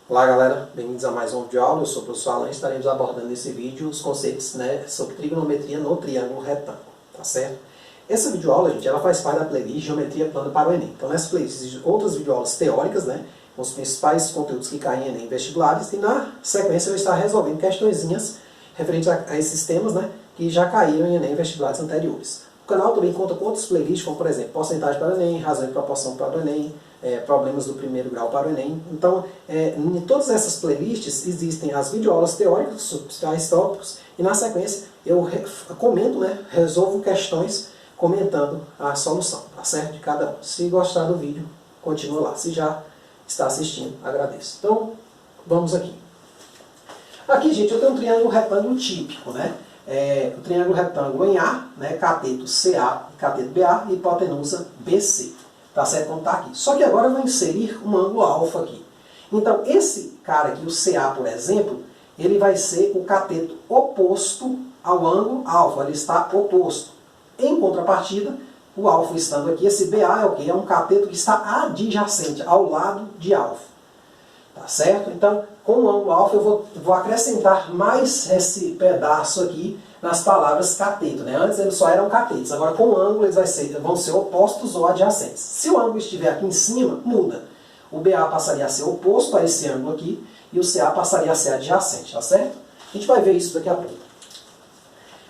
Olá galera, bem-vindos a mais um vídeo de aula. Eu sou o professor Alan e estaremos abordando nesse vídeo os conceitos sobre trigonometria no triângulo retângulo, tá certo? Essa videoaula, gente, ela faz parte da playlist Geometria Plana para o Enem. Então nessa playlist existem outras videoaulas teóricas, com os principais conteúdos que caem em Enem vestibulares, e na sequência eu vou estar resolvendo questõezinhas referentes a esses temas, que já caíram em Enem vestibulares anteriores. O canal também conta com outros playlists, como por exemplo, porcentagem para o Enem, razão e proporção para o Enem, problemas do primeiro grau para o Enem. Então, em todas essas playlists existem as videoaulas teóricas sobre os principais tópicos, e na sequência eu comento, resolvo questões comentando a solução, tá certo? De cada um. Se gostar do vídeo, continua lá. Se já está assistindo, agradeço. Então, vamos aqui. Aqui, gente, eu tenho um triângulo retângulo típico, o triângulo retângulo em A, cateto CA e cateto BA, e hipotenusa BC. Tá certo? Como está aqui. Só que agora eu vou inserir um ângulo alfa aqui. Então, esse cara aqui, o CA, por exemplo, ele vai ser o cateto oposto ao ângulo alfa. Ele está oposto. Em contrapartida, o alfa estando aqui, esse BA é o quê? É um cateto que está adjacente, ao lado de alfa. Tá certo? Então, com o ângulo alfa, eu vou acrescentar mais esse pedaço aqui nas palavras cateto. Antes eles só eram catetos, agora com o ângulo eles vão ser opostos ou adjacentes. Se o ângulo estiver aqui em cima, muda. O BA passaria a ser oposto a esse ângulo aqui e o CA passaria a ser adjacente, tá certo? A gente vai ver isso daqui a pouco.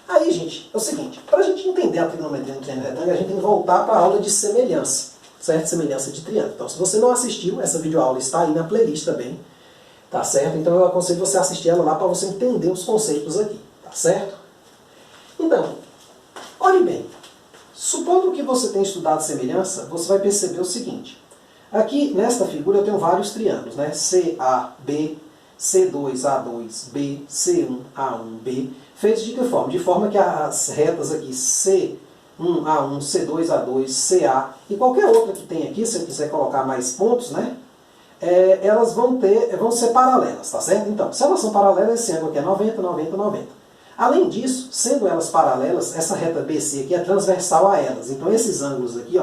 Aí, gente, é o seguinte, para a gente entender a trigonometria no triângulo retângulo, a gente tem que voltar para a aula de semelhança, certo? Semelhança de triângulo. Então, se você não assistiu, essa videoaula está aí na playlist também, tá certo? Então, eu aconselho você a assistir ela lá para você entender os conceitos aqui, tá certo? Então, olhe bem, supondo que você tenha estudado semelhança, você vai perceber o seguinte. Aqui, nesta figura, eu tenho vários triângulos, CAB, C2A2B, C1A1B, feitos de que forma? De forma que as retas aqui C1A1, C2A2, CA e qualquer outra que tem aqui, se eu quiser colocar mais pontos, elas vão ser paralelas, tá certo? Então, se elas são paralelas, esse ângulo aqui é 90, 90, 90. Além disso, sendo elas paralelas, essa reta BC aqui é transversal a elas. Então, esses ângulos aqui,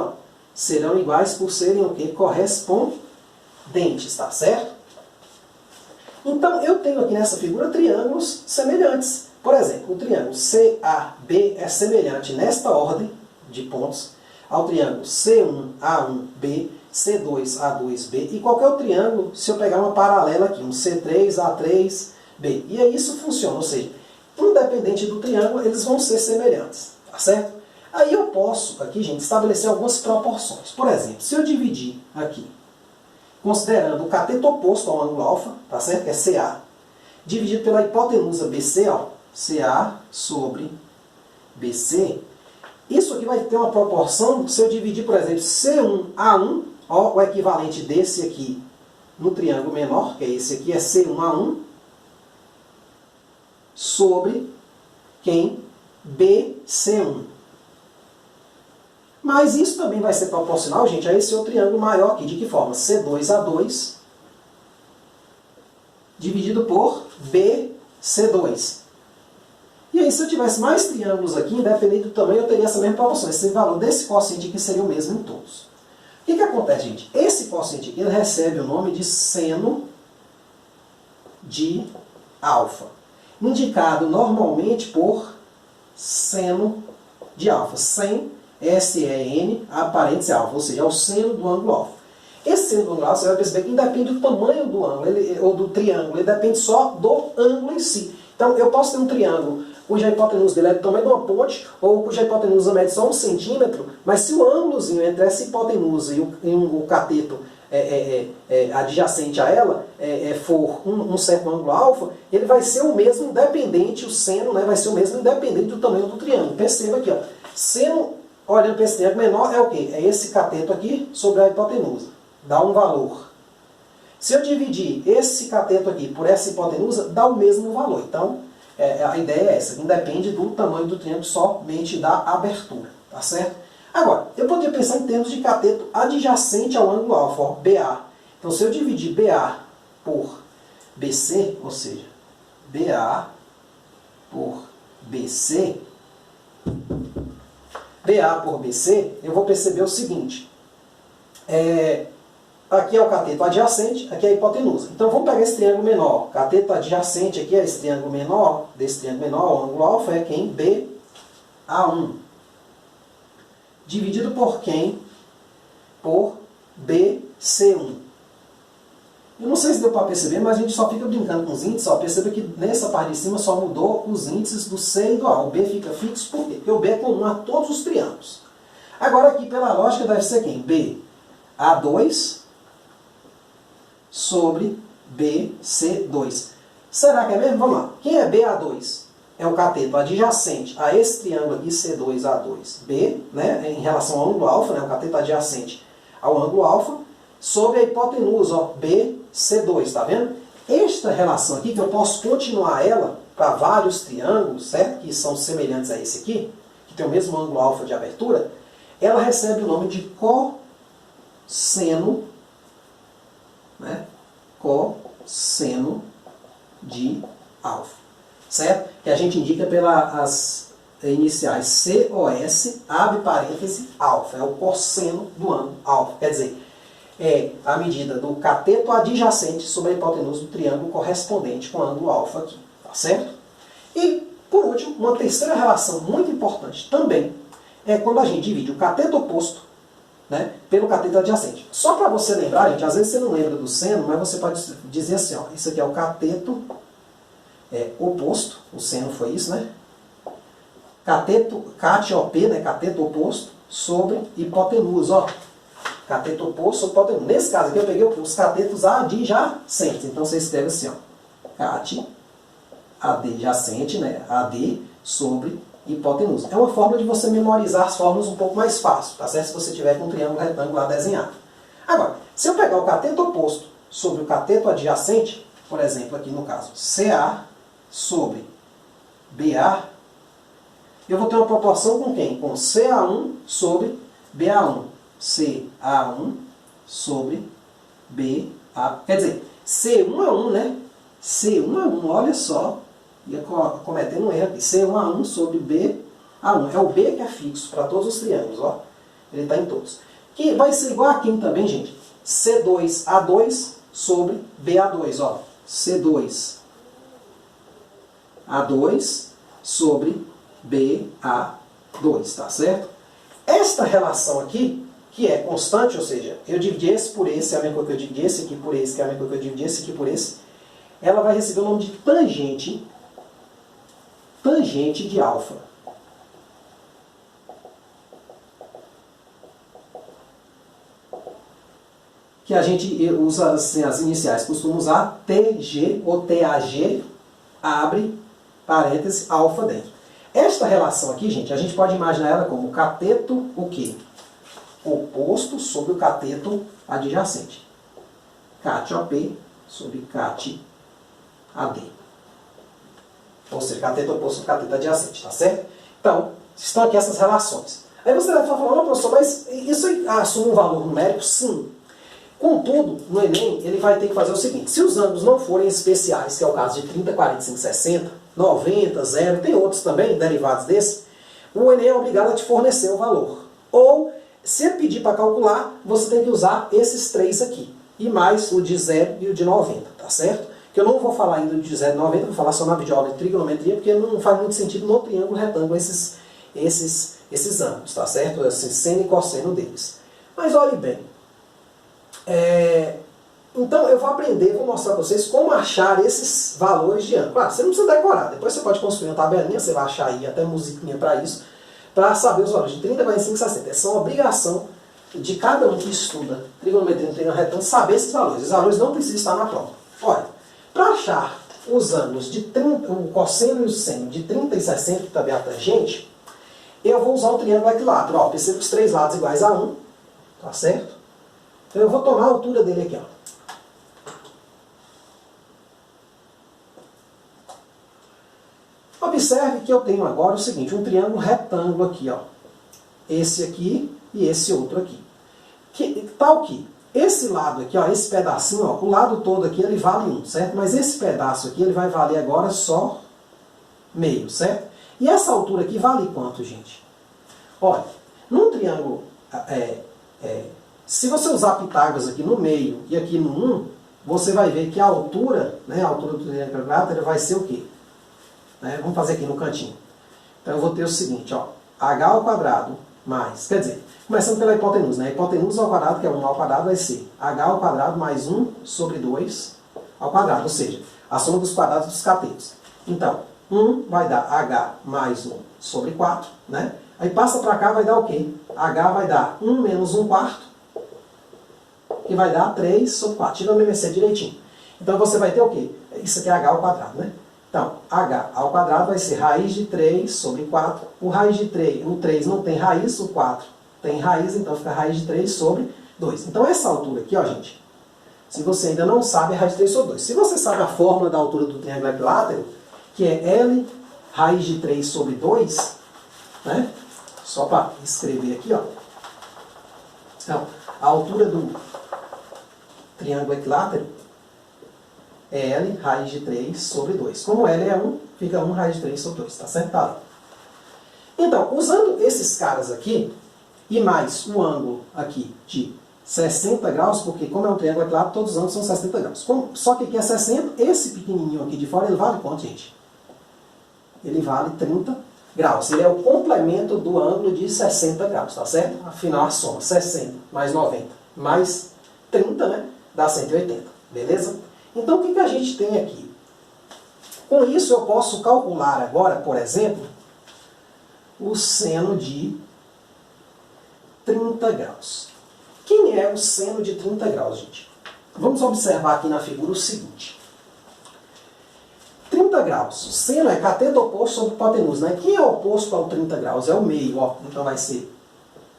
serão iguais por serem o quê? Correspondentes, tá certo? Então, eu tenho aqui nessa figura triângulos semelhantes. Por exemplo, o triângulo CAB é semelhante nesta ordem de pontos ao triângulo C1A1B, C2A2B e qualquer outro triângulo, se eu pegar uma paralela aqui, um C3A3B. E aí isso funciona, ou seja, independente do triângulo, eles vão ser semelhantes, tá certo? Aí eu posso, aqui, gente, estabelecer algumas proporções. Por exemplo, se eu dividir aqui, considerando o cateto oposto ao ângulo alfa, tá certo? Que é CA, dividido pela hipotenusa BC, CA sobre BC, isso aqui vai ter uma proporção, se eu dividir, por exemplo, C1A1, o equivalente desse aqui no triângulo menor, que é esse aqui, é C1A1, sobre quem? BC1. Mas isso também vai ser proporcional, gente, a esse outro triângulo maior aqui. De que forma? C2A2 dividido por BC2. E aí, se eu tivesse mais triângulos aqui, independente do tamanho, eu teria essa mesma proporção. Esse valor desse quociente aqui seria o mesmo em todos. O que acontece, gente? Esse quociente aqui ele recebe o nome de seno de alfa, indicado normalmente por seno de alfa, sem SEN, aparente alfa, ou seja, é o seno do ângulo alfa. Esse seno do ângulo alfa, você vai perceber que independe do tamanho do ângulo, ou do triângulo, ele depende só do ângulo em si. Então, eu posso ter um triângulo cuja hipotenusa dele é do tamanho de uma ponte, ou cuja hipotenusa mede só 1 centímetro, mas se o ângulozinho entre essa hipotenusa e o cateto adjacente a ela for um certo ângulo alfa, ele vai ser o mesmo independente, o seno vai ser o mesmo independente do tamanho do triângulo. Perceba aqui, seno, olhando para esse triângulo menor, é o quê? É esse cateto aqui sobre a hipotenusa. Dá um valor. Se eu dividir esse cateto aqui por essa hipotenusa, dá o mesmo valor. Então, a ideia é essa, independe do tamanho do triângulo, somente da abertura, tá certo? Agora, eu poderia pensar em termos de cateto adjacente ao ângulo alfa, BA. Então, se eu dividir BA por BC, ou seja, BA por BC, eu vou perceber o seguinte. aqui é o cateto adjacente, aqui é a hipotenusa. Então vamos pegar esse triângulo menor. Cateto adjacente aqui é esse triângulo menor, desse triângulo menor, o ângulo alfa é quem? BA1. Dividido por quem? Por BC1. Eu não sei se deu para perceber, mas a gente só fica brincando com os índices. Ó. Perceba que nessa parte de cima só mudou os índices do C e do A. O B fica fixo, por quê? Porque o B é comum a todos os triângulos. Agora aqui, pela lógica, deve ser quem? BA2 sobre BC2. Será que é mesmo? Vamos lá. Quem é BA2? É o cateto adjacente a esse triângulo aqui, C2A2. B, né, em relação ao ângulo alfa, né, o cateto adjacente ao ângulo alfa, sobre a hipotenusa, ó, BC2, tá vendo? Esta relação aqui, que eu posso continuar ela para vários triângulos, certo? Que são semelhantes a esse aqui, que tem o mesmo ângulo alfa de abertura, ela recebe o nome de cosseno, né? Cosseno de alfa, certo? Que a gente indica pelas iniciais COS, abre parêntese, alfa. É o cosseno do ângulo alfa. Quer dizer, é a medida do cateto adjacente sobre a hipotenusa do triângulo correspondente com o ângulo alfa aqui, tá certo? E, por último, uma terceira relação muito importante também é quando a gente divide o cateto oposto, né, pelo cateto adjacente. Só para você lembrar, gente, às vezes você não lembra do seno, mas você pode dizer assim, ó, isso aqui é o cateto oposto, o seno foi isso, né? CAT-OP, né, cateto oposto, sobre hipotenusa, ó. Cateto oposto sobre hipotenusa. Nesse caso aqui eu peguei os catetos adjacentes, então você escreve assim, ó, CAT adjacente, né, AD sobre hipotenusa. É uma forma de você memorizar as fórmulas um pouco mais fácil, tá certo? Se você tiver com um triângulo retangular desenhado. Agora, se eu pegar o cateto oposto sobre o cateto adjacente, por exemplo, aqui no caso, CA sobre BA, eu vou ter uma proporção com quem? Com CA1 sobre BA1. CA1 sobre BA. Quer dizer, C1A1, né? C1A1, olha só. Ia cometendo um erro aqui. C1A1 sobre BA1. É o B que é fixo para todos os triângulos, ó. Ele está em todos. Que vai ser igual aqui também, gente. C2A2 sobre BA2, ó. C2A2 sobre BA2, tá certo? Esta relação aqui, que é constante, ou seja, eu dividi esse por esse, é a mesma coisa que eu dividi esse aqui por esse, que é a mesma coisa que eu dividi esse aqui por esse, ela vai receber o nome de tangente de alfa. Que a gente usa assim, as iniciais, costuma usar TG ou TAG, abre parênteses, alfa dentro. Esta relação aqui, gente, a gente pode imaginar ela como cateto, o quê? Oposto sobre o cateto adjacente. CAT-OP sobre CAT-AD. Ou seja, cateto oposto sobre cateto adjacente, tá certo? Então, estão aqui essas relações. Aí você vai falar, não, professor, mas isso assume um valor numérico? Sim. Contudo, no Enem, ele vai ter que fazer o seguinte, se os ângulos não forem especiais, que é o caso de 30, 45, 60, 90, 0, tem outros também, derivados desse, o Enem é obrigado a te fornecer o valor. Ou, se ele pedir para calcular, você tem que usar esses três aqui. E mais o de 0 e o de 90, tá certo? Que eu não vou falar ainda de 0 e 90, vou falar só na videoaula de trigonometria, porque não faz muito sentido no triângulo retângulo esses ângulos, tá certo? Esse seno e cosseno deles. Mas olhe bem. Então eu vou aprender, vou mostrar para vocês como achar esses valores de ângulo. Claro, você não precisa decorar, depois você pode construir uma tabelinha, você vai achar aí até musiquinha para isso, para saber os valores de 30, 45 e 60. Essa é uma obrigação de cada um que estuda trigonometria no triângulo retângulo saber esses valores. Os valores não precisam estar na prova. Olha, para achar os ângulos de 30, o cosseno e o seno de 30 e 60, que também é a tangente, eu vou usar o triângulo equilátero. Ó, perceba que os três lados iguais a 1, tá certo? Então eu vou tomar a altura dele aqui, ó. Observe que eu tenho agora o seguinte, um triângulo retângulo aqui, ó. Esse aqui e esse outro aqui. Tal que esse lado aqui, ó, esse pedacinho, ó, o lado todo aqui ele vale 1, certo? Mas esse pedaço aqui ele vai valer agora só meio, certo? E essa altura aqui vale quanto, gente? Olha, num triângulo Se você usar Pitágoras aqui no meio e aqui no 1, você vai ver que a altura, né, a altura do triângulo equilátero vai ser o quê? Né, vamos fazer aqui no cantinho. Então eu vou ter o seguinte, ó, h ao quadrado mais, quer dizer, começando pela hipotenusa, né? A hipotenusa ao quadrado, que é 1 ao quadrado, vai ser h ao quadrado mais 1 sobre 2 ao quadrado, ou seja, a soma dos quadrados dos catetos. Então, 1 vai dar h mais 1 sobre 4, né? Aí passa para cá, vai dar o quê? h vai dar 1 menos 1 quarto, que vai dar 3 sobre 4. Tira o MMC direitinho. Então você vai ter o quê? Isso aqui é h ao quadrado, né? Então, h ao quadrado vai ser raiz de 3 sobre 4. O raiz de 3, o 3 não tem raiz, o 4 tem raiz, então fica raiz de 3 sobre 2. Então essa altura aqui, ó, gente, se você ainda não sabe, é raiz de 3 sobre 2. Se você sabe a fórmula da altura do triângulo equilátero, que é L raiz de 3 sobre 2, né? Só para escrever aqui, ó. Então, a altura do triângulo equilátero é L raiz de 3 sobre 2. Como L é 1, fica 1 raiz de 3 sobre 2, tá certo? Tá. Então, usando esses caras aqui, e mais o ângulo aqui de 60 graus, porque como é um triângulo equilátero, todos os ângulos são 60 graus. Só que aqui é 60, esse pequenininho aqui de fora, ele vale quanto, gente? Ele vale 30 graus. Ele é o complemento do ângulo de 60 graus, tá certo? Afinal, a soma 60 mais 90 mais 30, né? Dá 180, beleza? Então, o que a gente tem aqui? Com isso, eu posso calcular agora, por exemplo, o seno de 30 graus. Quem é o seno de 30 graus, gente? Vamos observar aqui na figura o seguinte. 30 graus. O seno é cateto oposto sobre hipotenusa, né? Quem é oposto ao 30 graus? É o meio, ó. Então vai ser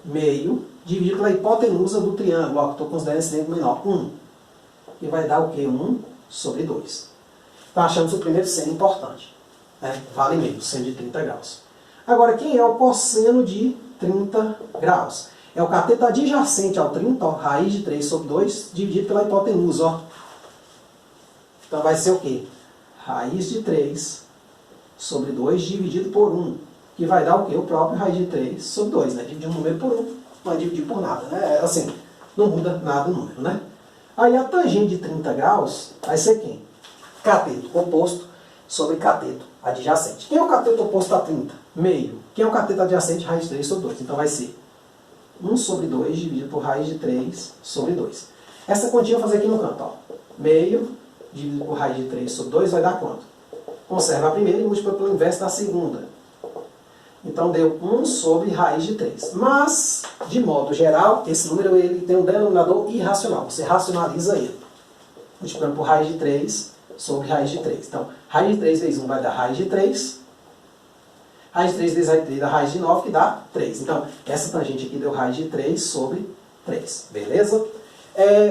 meio dividido pela hipotenusa do triângulo, ó, que estou considerando esse triângulo menor, 1. E vai dar o quê? 1 sobre 2. Então achamos o primeiro seno importante, né? Vale meio, seno de 30 graus. Agora, quem é o cosseno de 30 graus? É o cateto adjacente ao 30, ó, raiz de 3 sobre 2, dividido pela hipotenusa, ó. Então vai ser o quê? Raiz de 3 sobre 2 dividido por 1, que vai dar o quê? O próprio raiz de 3 sobre 2, né? Dividir um número por 1, não vai dividir por nada, né? Assim, não muda nada o número, né? Aí a tangente de 30 graus vai ser quem? Cateto oposto sobre cateto adjacente. Quem é o cateto oposto a 30? Meio. Quem é o cateto adjacente? Raiz de 3 sobre 2. Então vai ser 1 sobre 2 dividido por raiz de 3 sobre 2. Essa continha eu vou fazer aqui no canto, ó. Meio dividido por raiz de 3 sobre 2 vai dar quanto? Conserva a primeira e múltipla pelo inverso da segunda. Então deu 1 sobre raiz de 3. Mas, de modo geral, esse número ele tem um denominador irracional. Você racionaliza ele. Multiplicando por raiz de 3 sobre raiz de 3. Então, raiz de 3 vezes 1 vai dar raiz de 3. Raiz de 3 vezes raiz de 3 dá raiz de 9, que dá 3. Então, essa tangente aqui deu raiz de 3 sobre 3. Beleza?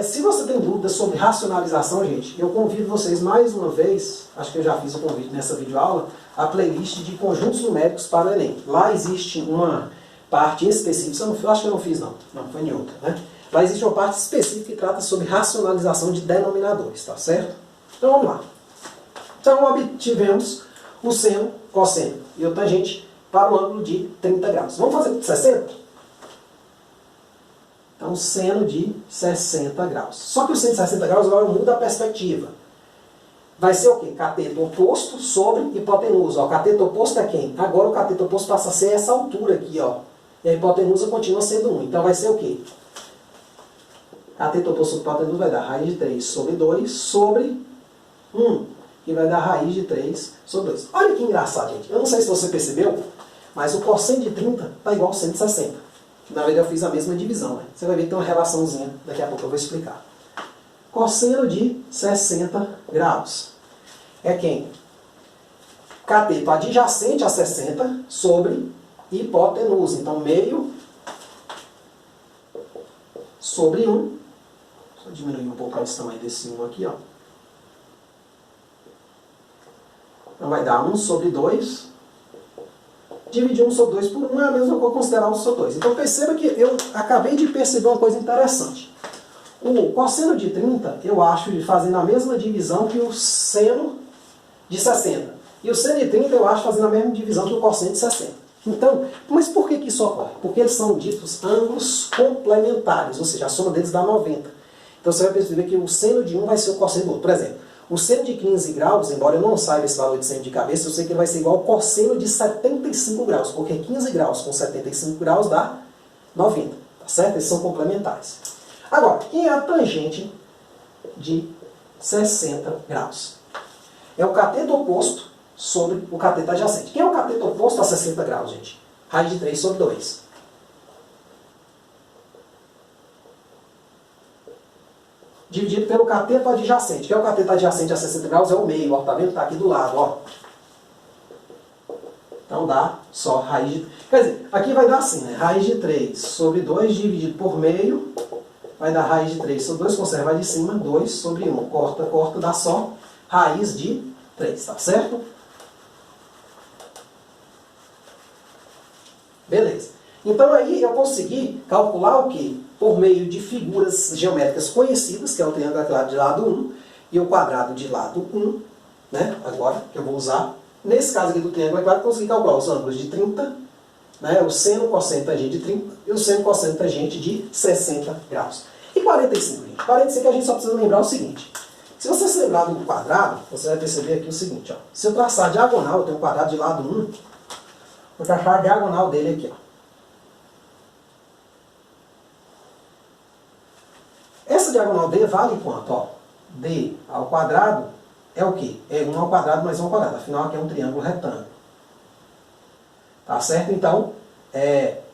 Se você tem dúvidas sobre racionalização, gente, eu convido vocês mais uma vez, acho que eu já fiz o convite nessa videoaula, a playlist de conjuntos numéricos para o Enem. Lá existe uma parte específica, eu acho que eu não fiz não foi em outra, né? Lá existe uma parte específica que trata sobre racionalização de denominadores, tá certo? Então vamos lá. Então obtivemos o seno, cosseno e o tangente para o ângulo de 30 graus. Vamos fazer de 60? Então, seno de 60 graus. Só que o seno de 60 graus agora muda a perspectiva. Vai ser o quê? Cateto oposto sobre hipotenusa. O cateto oposto é quem? Agora o cateto oposto passa a ser essa altura aqui, ó. E a hipotenusa continua sendo 1. Então vai ser o quê? Cateto oposto sobre hipotenusa vai dar raiz de 3 sobre 2 sobre 1. Que vai dar raiz de 3 sobre 2. Olha que engraçado, gente. Eu não sei se você percebeu, mas o cosseno de 30 está igual ao seno de 60. Na verdade eu fiz a mesma divisão, né? Você vai ver que tem uma relaçãozinha, daqui a pouco eu vou explicar. Cosseno de 60 graus é quem? Cateto adjacente a 60 sobre hipotenusa. Então, meio sobre 1. Só diminuir um pouco esse tamanho desse 1 aqui, ó. Então, vai dar 1 sobre 2. Dividir 1 sobre 2 por 1 é a mesma coisa que eu considerar 1 sobre 2. Então perceba que eu acabei de perceber uma coisa interessante. O cosseno de 30 eu acho de fazendo a mesma divisão que o seno de 60. E o seno de 30 eu acho fazendo a mesma divisão que o cosseno de 60. Então, mas por que isso ocorre? Porque eles são ditos ângulos complementares, ou seja, a soma deles dá 90. Então você vai perceber que o seno de um vai ser o cosseno do outro. Por exemplo, o seno de 15 graus, embora eu não saiba esse valor de seno de cabeça, eu sei que ele vai ser igual ao cosseno de 75 graus, porque 15 graus com 75 graus dá 90, tá certo? Eles são complementares. Agora, quem é a tangente de 60 graus? É o cateto oposto sobre o cateto adjacente. Quem é o cateto oposto a 60 graus, gente? Raiz de 3 sobre 2. Dividido pelo cateto adjacente. Quem é o cateto adjacente a 60 graus? É o meio, ó. Tá vendo? Tá aqui do lado, ó. Então dá só raiz de... Quer dizer, aqui vai dar assim, né? Raiz de 3 sobre 2 dividido por meio. Vai dar raiz de 3 sobre 2, conserva a de cima, 2 sobre 1. Corta, corta, dá só raiz de 3, tá certo? Beleza. Então aí eu consegui calcular o quê? Por meio de figuras geométricas conhecidas, que é o triângulo equilátero de lado 1 e o quadrado de lado 1, né? Agora, que eu vou usar. Nesse caso aqui do triângulo equilátero, eu consegui calcular os ângulos de 30, né? O seno, cosseno, tangente de 30 e o seno, cosseno, tangente de 60 graus. E 45, gente? 45 a gente só precisa lembrar o seguinte. Se você se lembrar do quadrado, você vai perceber aqui o seguinte, ó. Se eu traçar a diagonal, eu tenho um quadrado de lado 1, vou traçar a diagonal dele aqui, ó. Essa diagonal D vale quanto? Ó, D ao quadrado é o quê? É 1 ao quadrado mais 1 ao quadrado. Afinal, aqui é um triângulo retângulo. Tá certo? Então,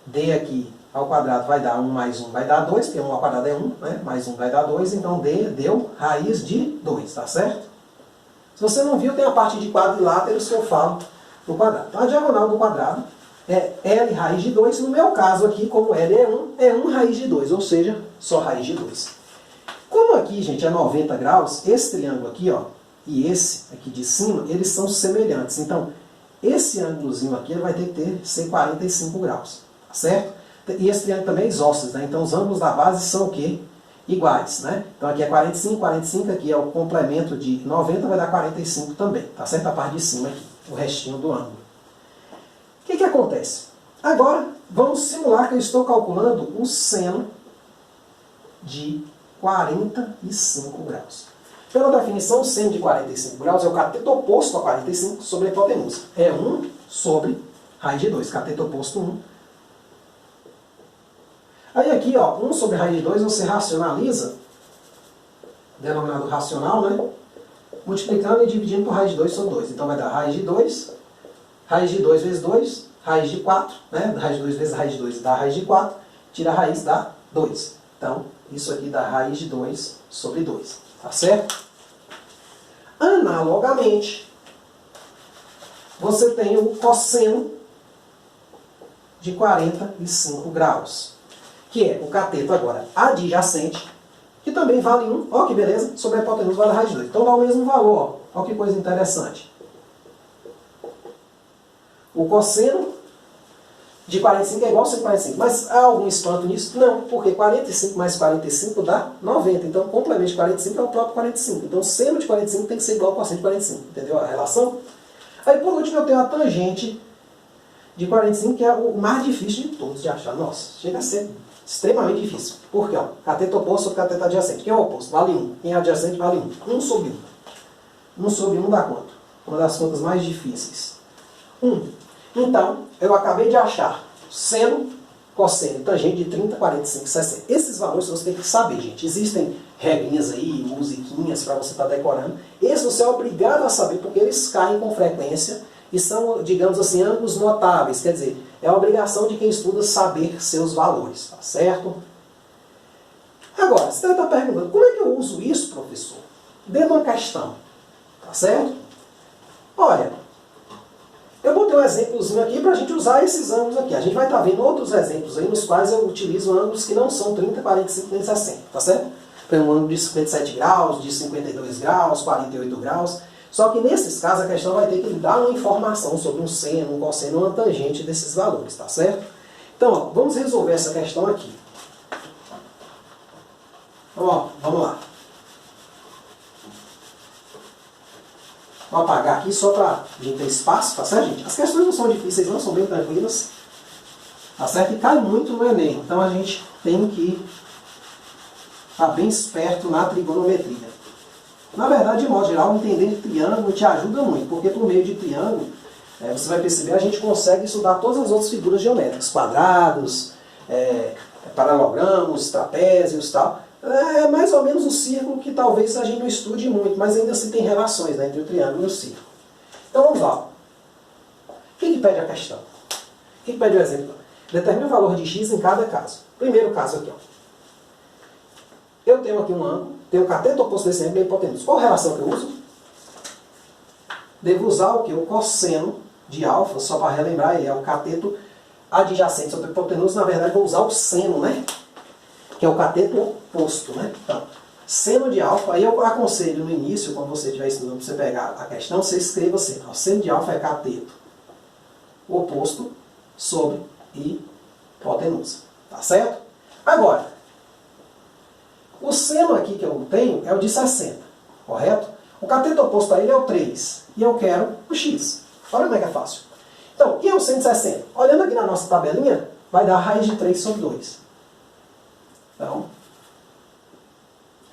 D aqui ao quadrado vai dar 1 mais 1 vai dar 2, porque 1 ao quadrado é 1, né? Mais 1 vai dar 2, então D deu raiz de 2, tá certo? Se você não viu, tem a parte de quadriláteros que eu falo no quadrado. Então, a diagonal do quadrado é L raiz de 2. No meu caso aqui, como L é 1 raiz de 2, ou seja, só raiz de 2. Como aqui, gente, é 90 graus, esse triângulo aqui, ó, e esse aqui de cima, eles são semelhantes. Então, esse ângulozinho aqui ele vai ter que ser 45 graus, tá certo? E esse triângulo também é isósceles, né? Então, os ângulos da base são o quê? Iguais, né? Então, aqui é 45, 45, aqui é o complemento de 90, vai dar 45 também, tá certo? A parte de cima aqui, o restinho do ângulo. O que acontece? Agora, vamos simular que eu estou calculando o seno de 45 graus. Pela definição, o seno de 45 graus é o cateto oposto a 45 sobre a hipotenusa. É 1 sobre raiz de 2. Cateto oposto 1. Aí aqui, ó, 1 sobre raiz de 2, você racionaliza, denominado racional, né? Multiplicando e dividindo por raiz de 2 sobre 2. Então vai dar raiz de 2 vezes 2, raiz de 4, né? Raiz de 2 vezes raiz de 2 dá raiz de 4, tira a raiz dá 2. Então, isso aqui dá raiz de 2 sobre 2. Tá certo? Analogamente, você tem o cosseno de 45 graus, que é o cateto agora adjacente, que também vale 1, ó que beleza, sobre a hipotenusa vale a raiz de 2. Então dá o mesmo valor, ó que coisa interessante. O cosseno de 45 é igual a 145. Mas há algum espanto nisso? Não, porque 45 mais 45 dá 90. Então, o complemento de 45 é o próprio 45. Então, o seno de 45 tem que ser igual ao cosseno de 45. Entendeu a relação? Aí, por último, eu tenho a tangente de 45, que é o mais difícil de todos de achar. Nossa, chega a ser extremamente difícil. Por quê? Ó, cateto oposto sobre cateto adjacente. Quem é o oposto? Vale 1. Quem é adjacente vale 1. 1 sobre 1. 1 sobre 1 dá quanto? Uma das contas mais difíceis. 1. Então, eu acabei de achar seno, cosseno, tangente de 30, 45, 60. Esses valores você tem que saber, gente. Existem regrinhas aí, musiquinhas para você estar decorando. Esses você é obrigado a saber porque eles caem com frequência e são, digamos assim, ângulos notáveis. Quer dizer, é a obrigação de quem estuda saber seus valores, tá certo? Agora, você deve estar perguntando, como é que eu uso isso, professor? Dentro de uma questão, tá certo? Olha, eu botei um exemplozinho aqui para a gente usar esses ângulos aqui. A gente vai estar vendo outros exemplos aí nos quais eu utilizo ângulos que não são 30, 45 nem 60, tá certo? Tem um ângulo de 57 graus, de 52 graus, 48 graus. Só que nesses casos a questão vai ter que dar uma informação sobre um seno, um cosseno, uma tangente desses valores, tá certo? Então, ó, vamos resolver essa questão aqui. Então, ó, vamos lá. Vou apagar aqui só para a gente ter espaço, tá certo, gente? As questões não são difíceis, não, são bem tranquilas. Tá certo? E cai muito no Enem. Então a gente tem que estar bem esperto na trigonometria. Na verdade, de modo geral, entender triângulo te ajuda muito, porque por meio de triângulo, você vai perceber, a gente consegue estudar todas as outras figuras geométricas, quadrados, paralelogramos, trapézios e tal. É mais ou menos o círculo que talvez a gente não estude muito, mas ainda assim tem relações, né, entre o triângulo e o círculo. Então vamos lá. O que pede a questão? O que pede o exemplo? Determine o valor de x em cada caso. Primeiro caso aqui, ó. Eu tenho aqui um ângulo, tenho o cateto oposto desse ângulo e a hipotenusa. Qual relação que eu uso? Devo usar o quê? O cosseno de alfa, só para relembrar, é o cateto adjacente sobre a hipotenusa. Na verdade, vou usar o seno, né? Que é o cateto oposto, né? Então, seno de alfa, aí eu aconselho no início, quando você estiver estudando, para você pegar a questão, você escreva assim, ó, seno de alfa é cateto oposto sobre hipotenusa. Tá certo? Agora, o seno aqui que eu tenho é o de 60, correto? O cateto oposto a ele é o 3, e eu quero o x. Olha como é que é fácil. Então, o que é o seno de 60? Olhando aqui na nossa tabelinha, vai dar raiz de 3 sobre 2. Então,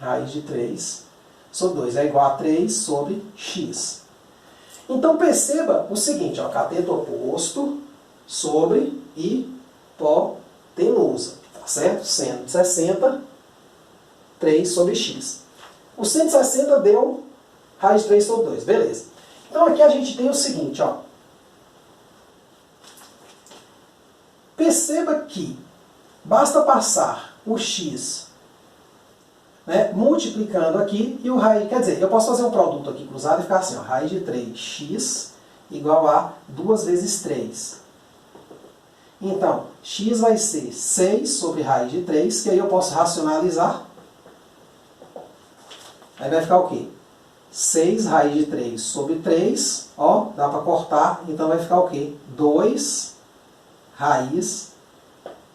raiz de 3 sobre 2 é igual a 3 sobre x. Então, perceba o seguinte, ó, cateto oposto sobre hipotenusa. Tá certo? Seno de 60, 3 sobre x. O 160 deu raiz de 3 sobre 2. Beleza. Então aqui a gente tem o seguinte, ó. Perceba que basta passar o x, né, multiplicando aqui e o raiz... Quer dizer, eu posso fazer um produto aqui cruzado e ficar assim, ó, raiz de 3x igual a 2 vezes 3. Então, x vai ser 6 sobre raiz de 3, que aí eu posso racionalizar. Aí vai ficar o quê? 6 raiz de 3 sobre 3, ó, dá para cortar, então vai ficar o quê? 2 raiz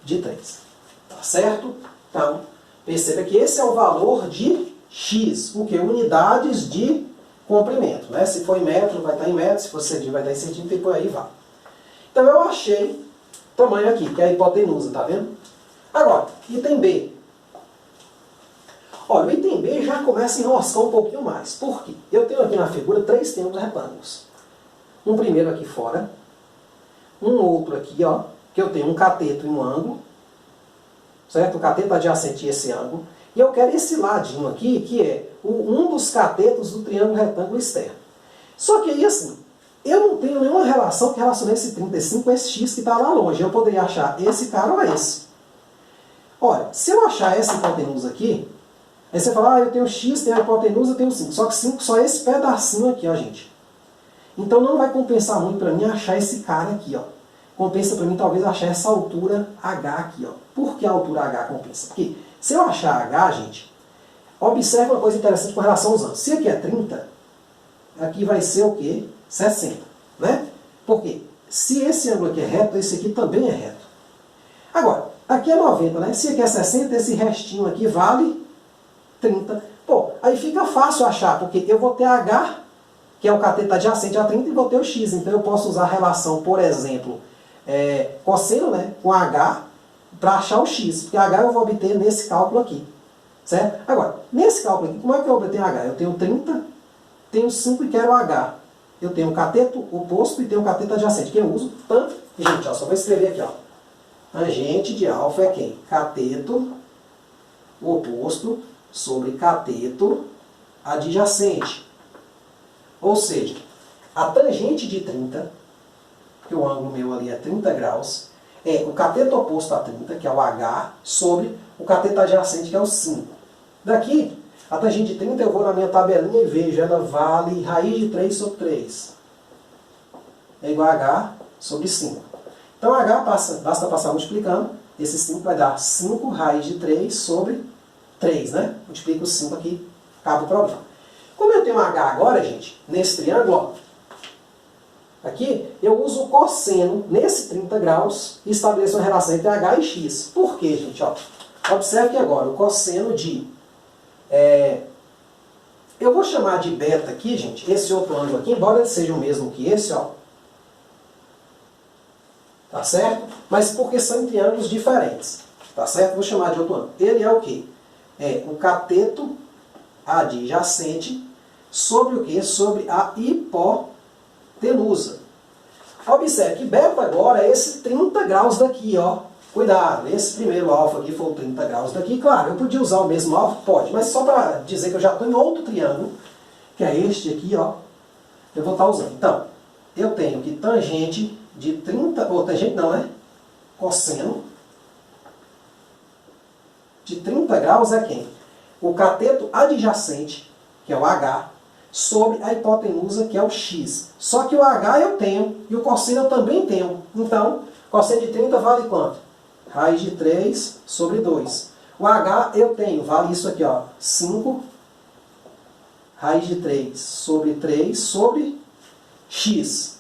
de 3. Tá certo? Então, perceba que esse é o valor de x, o que? Unidades de comprimento, né? Se for em metro, vai estar em metro, se for centímetro, vai estar em centímetro, e por aí vai. Então eu achei o tamanho aqui, que é a hipotenusa, tá vendo? Agora, item B. Olha, o item B já começa a enroscar um pouquinho mais. Por quê? Eu tenho aqui na figura 3 triângulos retângulos. Um primeiro aqui fora, um outro aqui, ó, que eu tenho um cateto e um ângulo, certo? O cateto adjacente a esse ângulo. E eu quero esse ladinho aqui, que é um dos catetos do triângulo retângulo externo. Só que aí, assim, eu não tenho nenhuma relação que relacione esse 35 com esse x que está lá longe. Eu poderia achar esse cara ou esse. Olha, se eu achar essa hipotenusa aqui, aí você fala, eu tenho x, tenho a hipotenusa, tenho 5. Só que 5 só é esse pedacinho aqui, ó, gente. Então não vai compensar muito para mim achar esse cara aqui, ó. Compensa para mim talvez achar essa altura H aqui, ó. Por que a altura H compensa? Porque se eu achar H, gente, observe uma coisa interessante com relação aos ângulos. Se aqui é 30, aqui vai ser o quê? 60, né? Por quê? Se esse ângulo aqui é reto, esse aqui também é reto. Agora, aqui é 90, né? Se aqui é 60, esse restinho aqui vale 30. Pô, aí fica fácil achar, porque eu vou ter H, que é o cateto adjacente a 30, e vou ter o x. Então eu posso usar a relação, por exemplo, cosseno, né, com H, para achar o x. Porque H eu vou obter nesse cálculo aqui. Certo? Agora, nesse cálculo aqui, como é que eu obtenho H? Eu tenho 30, tenho 5 e quero H. Eu tenho o cateto oposto e tenho o cateto adjacente. Que eu uso tangente. Ó, só vou escrever aqui. Ó. Tangente de alfa é quem? Cateto oposto sobre cateto adjacente. Ou seja, a tangente de 30, que o ângulo meu ali é 30 graus, é o cateto oposto a 30, que é o H, sobre o cateto adjacente, que é o 5. Daqui, a tangente de 30, eu vou na minha tabelinha e vejo, ela vale raiz de 3 sobre 3. É igual a H sobre 5. Então, H basta passar multiplicando, esse 5 vai dar 5 raiz de 3 sobre 3, né? Multiplico o 5 aqui, acaba o problema. Como eu tenho H agora, gente, nesse triângulo, ó, aqui, eu uso o cosseno nesse 30 graus e estabeleço uma relação entre H e X. Por quê, gente? Ó, observe que agora o cosseno de Eu vou chamar de beta aqui, gente, esse outro ângulo aqui, embora ele seja o mesmo que esse, ó. Tá certo? Mas porque são triângulos diferentes. Tá certo? Vou chamar de outro ângulo. Ele é o quê? É o cateto adjacente sobre o quê? Sobre a hipotenusa. Observe que beta agora é esse 30 graus daqui, ó. Cuidado, esse primeiro alfa aqui foi o 30 graus daqui. Claro, eu podia usar o mesmo alfa? Pode, mas só para dizer que eu já estou em outro triângulo, que é este aqui, ó, eu vou estar usando. Então, eu tenho que tangente de 30, ou tangente não, né? Cosseno de 30 graus é quem? O cateto adjacente, que é o H, sobre a hipotenusa, que é o X. Só que o H eu tenho, e o cosseno eu também tenho. Então, cosseno de 30 vale quanto? Raiz de 3 sobre 2. O H eu tenho, vale isso aqui, ó, 5 raiz de 3 sobre x.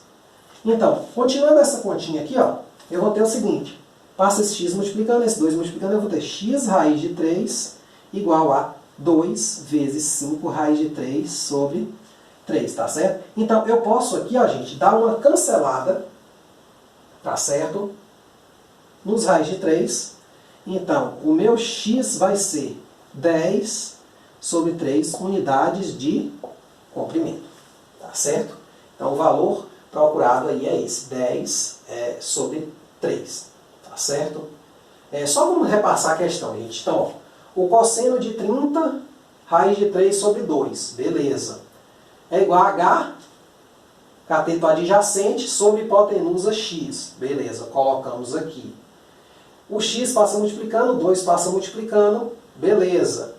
Então, continuando essa continha aqui, ó, eu vou ter o seguinte, passa esse x multiplicando, esse 2 multiplicando, eu vou ter x raiz de 3 igual a 2 vezes 5 raiz de 3 sobre 3, tá certo? Então, eu posso aqui, ó, gente, dar uma cancelada, tá certo? Nos raiz de 3. Então, o meu x vai ser 10 sobre 3 unidades de comprimento. Tá certo? Então, o valor procurado aí é esse, 10 sobre 3. Tá certo? Só vamos repassar a questão, gente. Então, ó, o cosseno de 30 raiz de 3 sobre 2. Beleza. É igual a H, cateto adjacente, sobre hipotenusa x. Beleza, colocamos aqui. O x passa multiplicando, 2 passa multiplicando, beleza.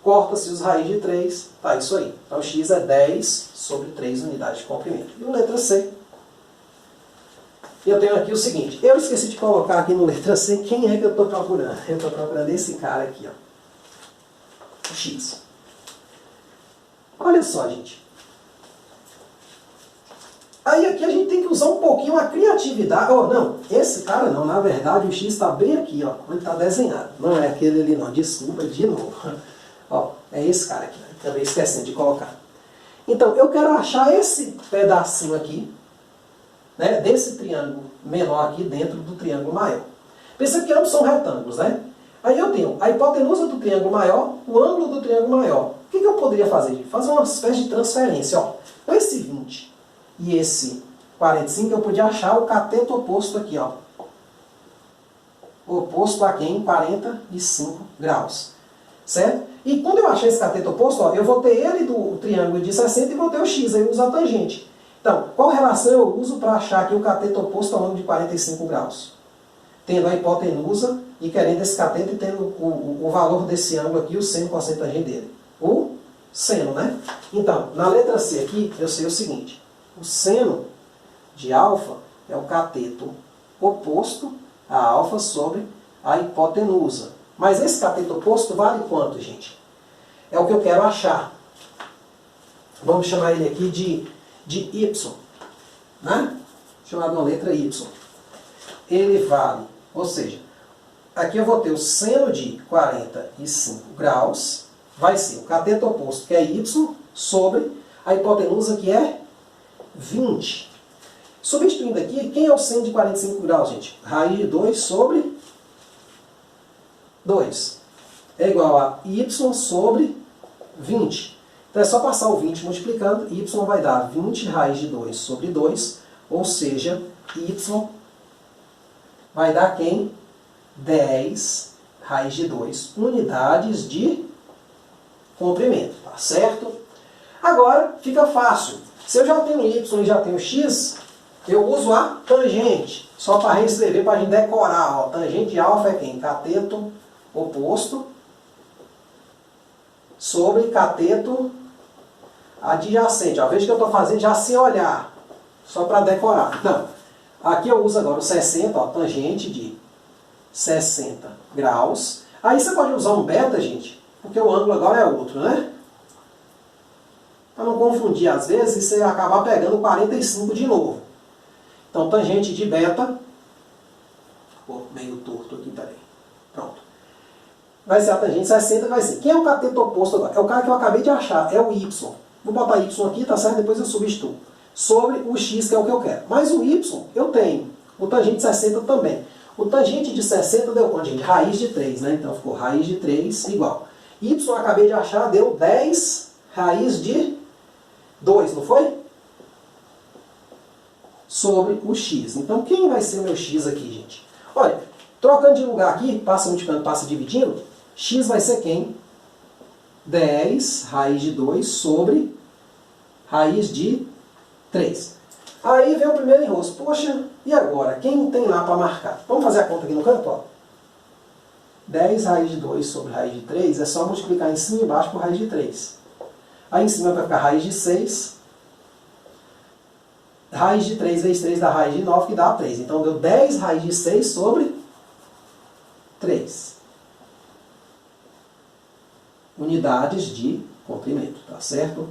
Corta-se os raiz de 3, tá isso aí. Então x é 10 sobre 3 unidades de comprimento. E o letra C. Eu tenho aqui o seguinte, eu esqueci de colocar aqui no letra C quem é que eu estou procurando. Eu estou procurando esse cara aqui, ó. O x. Olha só, gente. Aí aqui a gente tem que usar um pouquinho a criatividade. Oh, não, esse cara não, na verdade o x está bem aqui, ó, onde está desenhado. Não é aquele ali não, desculpa, de novo. Ó, é esse cara aqui, né? Também esquecendo de colocar. Então, eu quero achar esse pedacinho aqui, né, desse triângulo menor aqui dentro do triângulo maior. Pensa que ambos são retângulos, né? Aí eu tenho a hipotenusa do triângulo maior, o ângulo do triângulo maior. O que eu poderia fazer? Fazer uma espécie de transferência, ó. Então esse 20 e esse 45, eu podia achar o cateto oposto aqui, ó. Oposto a quem? 45 graus. Certo? E quando eu achar esse cateto oposto, ó, eu vou ter ele do triângulo de 60 e vou ter o x, aí eu uso a tangente. Então, qual relação eu uso para achar aqui o cateto oposto ao ângulo de 45 graus? Tendo a hipotenusa e querendo esse cateto e tendo o valor desse ângulo aqui, o seno cosseno tangente dele. O seno, né? Então, na letra C aqui, eu sei o seguinte. O seno de alfa é o cateto oposto a alfa sobre a hipotenusa. Mas esse cateto oposto vale quanto, gente? É o que eu quero achar. Vamos chamar ele aqui de y. Né? Chamar de uma letra y. Ele vale, ou seja, aqui eu vou ter o seno de 45 graus, vai ser o cateto oposto, que é y, sobre a hipotenusa, que é 20. Substituindo aqui, quem é o seno de 45 graus, gente? Raiz de 2 sobre 2. É igual a y sobre 20. Então é só passar o 20 multiplicando, y vai dar 20 raiz de 2 sobre 2, ou seja, y vai dar quem? 10 raiz de 2 unidades de comprimento, tá certo? Agora fica fácil. Se eu já tenho y e já tenho x, eu uso a tangente. Só para reescrever, para a gente decorar. Ó. Tangente de alfa é quem? Cateto oposto sobre cateto adjacente. Ó, veja que eu estou fazendo já sem olhar. Só para decorar. Então, aqui eu uso agora o 60, ó, tangente de 60 graus. Aí você pode usar um beta, gente, porque o ângulo agora é outro, né? Para não confundir às vezes, você acabar pegando 45 de novo. Então, tangente de beta. Ficou meio torto aqui, peraí. Pronto. vai ser a tangente 60, vai ser. Quem é o cateto oposto agora? É o cara que eu acabei de achar, é o y. Vou botar y aqui, tá certo? Depois eu substituo. Sobre o x, que é o que eu quero. Mas o y, eu tenho. O tangente 60 também. O tangente de 60 deu quanto, gente? Raiz de 3, né? Então ficou raiz de 3 igual. Y eu acabei de achar, deu 10 raiz de 2, não foi? Sobre o x. Então quem vai ser o meu x aqui, gente? Olha, trocando de lugar aqui, passa multiplicando, passa dividindo, x vai ser quem? 10 raiz de 2 sobre raiz de 3. Aí vem o primeiro enrosco. Poxa, e agora? Quem tem lá para marcar? Vamos fazer a conta aqui no canto? Ó. 10 raiz de 2 sobre raiz de 3 é só multiplicar em cima e embaixo por raiz de 3. Aí em cima vai ficar raiz de 6. Raiz de 3 vezes 3 dá raiz de 9, que dá 3. Então deu 10 raiz de 6 sobre 3. Unidades de comprimento, tá certo?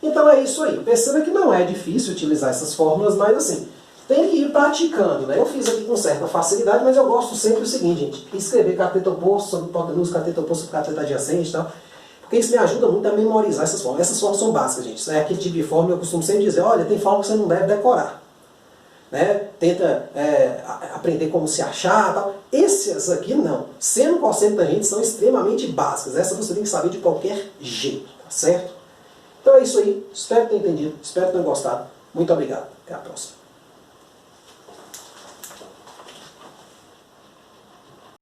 Então é isso aí. Perceba que não é difícil utilizar essas fórmulas, mas assim, tem que ir praticando, né? Eu fiz aqui com certa facilidade, mas eu gosto sempre do seguinte, gente, escrever cateto oposto sobre hipotenusa, cateto oposto sobre cateto adjacente e tal, porque isso me ajuda muito a memorizar essas fórmulas. Essas fórmulas são básicas, gente. Isso é aquele tipo de fórmula que eu costumo sempre dizer, olha, tem fórmula que você não deve decorar. Né? Tenta aprender como se achar e tal. Essas aqui não. Seno, cosseno, tangente são extremamente básicas. Essas você tem que saber de qualquer jeito, tá certo? Então é isso aí. Espero que tenham entendido. Espero que tenham gostado. Muito obrigado. Até a próxima.